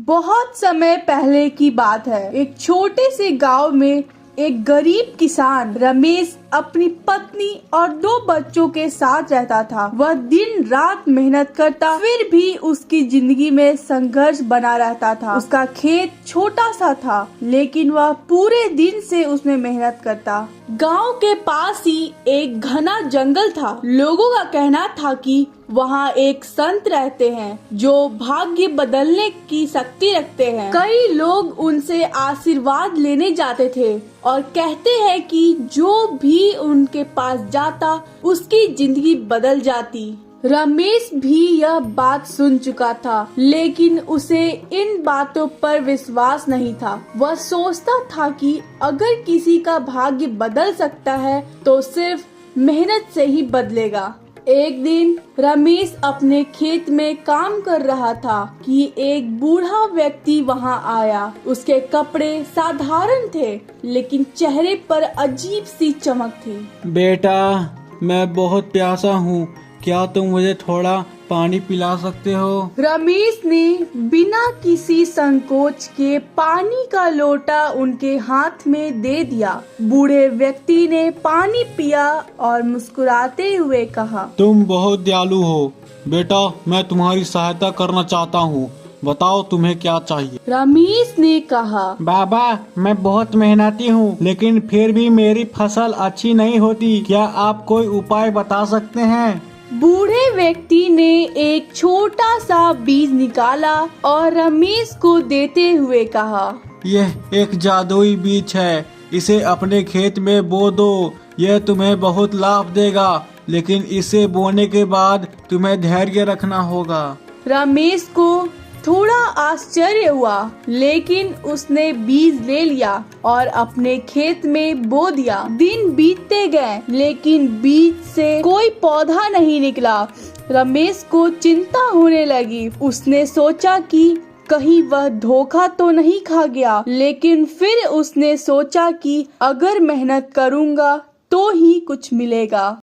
बहुत समय पहले की बात है। एक छोटे से गांव में एक गरीब किसान रमेश अपनी पत्नी और 2 बच्चों के साथ रहता था। वह दिन रात मेहनत करता, फिर भी उसकी जिंदगी में संघर्ष बना रहता था। उसका खेत छोटा सा था, लेकिन वह पूरे दिन से उसमें मेहनत करता। गांव के पास ही एक घना जंगल था। लोगों का कहना था कि वहाँ एक संत रहते हैं जो भाग्य बदलने की शक्ति रखते हैं। कई लोग उनसे आशीर्वाद लेने जाते थे और कहते हैं कि जो भी उनके पास जाता उसकी जिंदगी बदल जाती। रमेश भी यह बात सुन चुका था, लेकिन उसे इन बातों पर विश्वास नहीं था। वह सोचता था कि अगर किसी का भाग्य बदल सकता है तो सिर्फ मेहनत से ही बदलेगा। एक दिन रमेश अपने खेत में काम कर रहा था कि एक बूढ़ा व्यक्ति वहां आया। उसके कपड़े साधारण थे, लेकिन चेहरे पर अजीब सी चमक थी। बेटा, मैं बहुत प्यासा हूँ, क्या तुम मुझे थोड़ा पानी पिला सकते हो? रमेश ने बिना किसी संकोच के पानी का लोटा उनके हाथ में दे दिया। बूढ़े व्यक्ति ने पानी पिया और मुस्कुराते हुए कहा, तुम बहुत दयालु हो बेटा, मैं तुम्हारी सहायता करना चाहता हूँ। बताओ तुम्हें क्या चाहिए? रमेश ने कहा, बाबा, मैं बहुत मेहनती हूँ, लेकिन फिर भी मेरी फसल अच्छी नहीं होती। क्या आप कोई उपाय बता सकते हैं? बूढ़े व्यक्ति ने एक छोटा सा बीज निकाला और रमेश को देते हुए कहा, यह एक जादुई बीज है, इसे अपने खेत में बो दो। यह तुम्हें बहुत लाभ देगा, लेकिन इसे बोने के बाद तुम्हें धैर्य रखना होगा। रमेश को थोड़ा आश्चर्य हुआ, लेकिन उसने बीज ले लिया और अपने खेत में बो दिया। दिन बीतते गए, लेकिन बीज से कोई पौधा नहीं निकला। रमेश को चिंता होने लगी। उसने सोचा कि कहीं वह धोखा तो नहीं खा गया, लेकिन फिर उसने सोचा कि अगर मेहनत करूँगा तो ही कुछ मिलेगा।